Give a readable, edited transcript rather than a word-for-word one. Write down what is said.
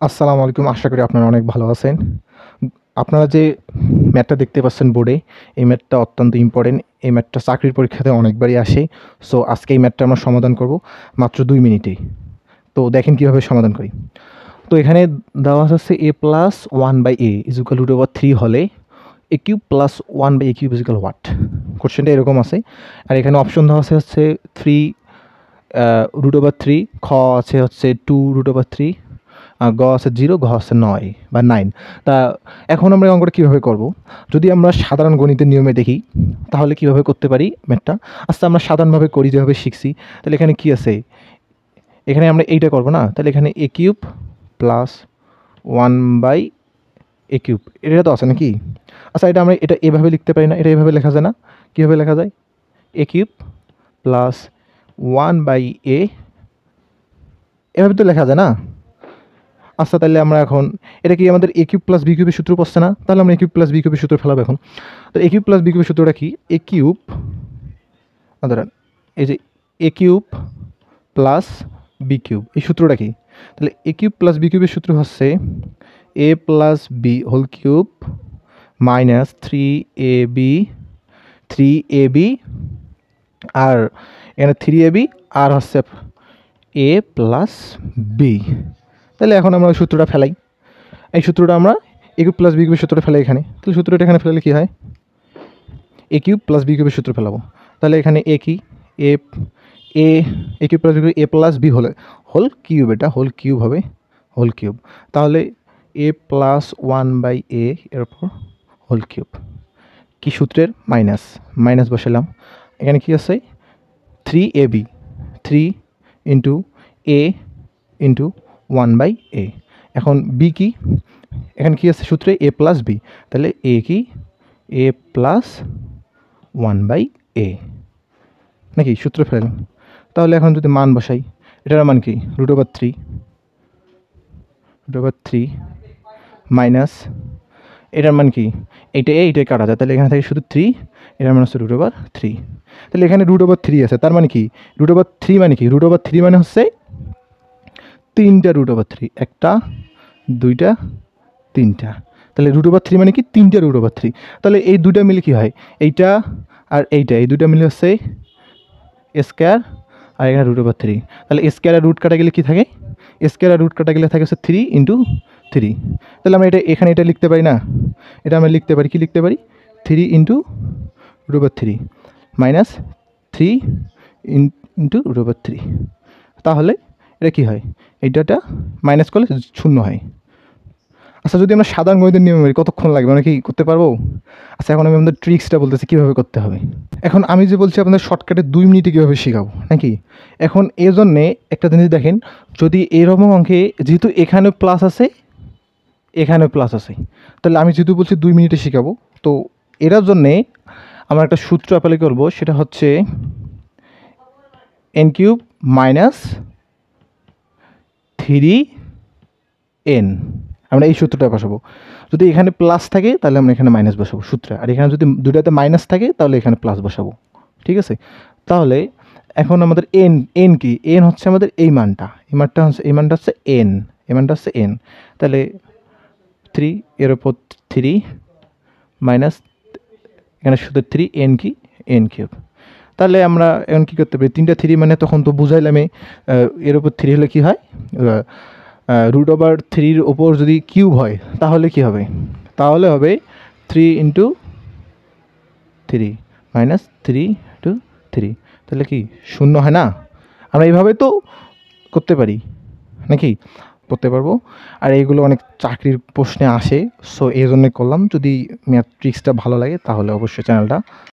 আসসালামু আলাইকুম। আশা করি আপনারা অনেক ভালো আছেন। আপনারা যে ম্যাথটা দেখতে পাচ্ছেন বোর্ডে, এই ম্যাথটা অত্যন্ত ইম্পোর্টেন্ট। এই ম্যাথটা চাকরির পরীক্ষাতে অনেকবারই আসে। সো আজকে এই ম্যাথটা আমরা সমাধান করব মাত্র 2 মিনিটেই। তো দেখেন কীভাবে সমাধান করি। তো এখানে দেওয়া হচ্ছে a+1/a √3 হলে a³ + 1/a³ হোয়াট? কোশ্চেনটা এরকম আছে। আর এখানে অপশন দেওয়া হচ্ছে 3 √3, খ আছে হচ্ছে 2 √3, গ আছে 0, ঘ আছে 9 বা 9। তা এখন আমরা এই অঙ্কটা কীভাবে করব? যদি আমরা সাধারণ গণিতের নিয়মে দেখি তাহলে কীভাবে করতে পারি ম্যাথটা? আচ্ছা, আমরা সাধারণভাবে করি যেভাবে শিখছি। তাহলে এখানে কি আছে? এখানে আমরা এইটা করব না? তাহলে এখানে a³ + 1/a³, এটা তো আছে নাকি? আচ্ছা, এটা আমরা এভাবে লিখতে পারি না? এটা এভাবে লেখা যায় না? কীভাবে লেখা যায়? a³ + 1/a, এভাবে তো লেখা যায় না? আচ্ছা, তাহলে আমরা এখন এটা কি আমাদের a³ + b³ এর সূত্র পড়ছে না? তাহলে আমরা a³ + b³ এর সূত্র ফেলাবো এখন। তো a³ + b³ এর সূত্রটা কি? a³, দাঁড়ান, এই যে a³ + b³ এই সূত্রটা কি? তাহলে a³ + b³ এর সূত্র হচ্ছে a + b whole cube minus 3ab আর এখানে 3ab আর হচ্ছে a + b। তাহলে এখন আমরা ওই সূত্রটা ফেলাই। এই সূত্রটা আমরা a³ + b³ সূত্রটা ফেলাই এখানে। তাহলে সূত্রটা এখানে ফেলালে কী হয়? a³ + b³ সূত্র ফেলাবো। তাহলে এখানে a কি? a³ + b a + b whole cube, এটা হোল কিউব হবে, হোল কিউব। তাহলে a + 1/a এর উপর হোল কিউব। কি সূত্রের? মাইনাস বসালাম। এখানে কি আছে? 3ab, 3 × a × 1/a। এখন b কি? এখানে কি আছে সূত্রে? a + b। তাহলে a কি? a + 1/a নাকি? সূত্র ফেললাম। তাহলে এখন যদি মান বসাই, এটার মান কি? √3 মাইনাস এটার মান কি? এইটাই কাটা যায়। তাহলে এখানে থাকে শুধু 3, এটার মান হচ্ছে √3। তাহলে এখানে √3 আছে, তার মানে কি? √3 মানে কি? √3 মানে হচ্ছে 3টা √3, 1টা 2টা 3টা। তাহলে √3 মানে কি? 3টা √3। তাহলে এই দুটা মিলে কি হয়? এইটা আর এইটা, এই দুটা মিলে হচ্ছে স্কোয়ার, আর এখানে √3। তাহলে স্কোয়ার আর রুট কাটা গেলে কি থাকে? স্কোয়ার আর রুট কাটা গেলে থাকে হচ্ছে 3 × 3। তাহলে আমরা এখানে এটা লিখতে পারি না? এটা আমরা লিখতে পারি, কি লিখতে পারি? 3 × √3 মাইনাস 3 × √3। তাহলে এটা কি হয়? এইটা মাইনাস করলে 0 হয়। আচ্ছা, যদি আমরা সাধারণ গণিতের নিয়ম করি কতক্ষণ লাগবে? আমরা কি করতে পারবো? আচ্ছা, এখন আমি আমাদের ট্রিক্সটা বলতেছি কীভাবে করতে হবে। এখন আমি যে বলছি আপনাদের শর্টকাটে 2 মিনিটে কীভাবে শেখাবো নাকি? এখন এর জন্যে একটা জিনিস দেখেন, যদি এরকম অঙ্কে যেহেতু এখানে প্লাস আছে, এখানে প্লাস আছে, তাহলে আমি যেহেতু বলছি 2 মিনিটে শেখাবো, তো এটার জন্যে আমরা একটা সূত্র অ্যাপ্লাই করব। সেটা হচ্ছে n³ - 3n। আমরা এই সূত্রটা বসাবো। যদি এখানে প্লাস থাকে তাহলে আমরা এখানে মাইনাস বসাবো সূত্রে, আর এখানে যদি দুটাতে মাইনাস থাকে তাহলে এখানে প্লাস বসাবো। ঠিক আছে? তাহলে এখন আমাদের n কি? n হচ্ছে আমাদের এই মানটা, এই মানটা হচ্ছে n, এই মানটা হচ্ছে n। তাহলে 3 এর উপর 3 মাইনাস এখানে শুধু 3, n কি? n³। তাহলে আমরা এখন কী করতে পারি? 3টা 3 মানে তখন তো বুঝাইলাম এর উপর 3 হলে কী হয়? √3 ওপর যদি কিউব হয় তাহলে কি হবে? তাহলে হবে 3 × 3 মাইনাস 3 × 3। তাহলে কি 0 হয় না? আমরা এইভাবে তো করতে পারি নাকি? করতে পারবো। আর এইগুলো অনেক চাকরির প্রশ্নে আসে, সো এই জন্যে করলাম। যদি ম্যাথ ট্রিক্সটা ভালো লাগে তাহলে অবশ্যই চ্যানেলটা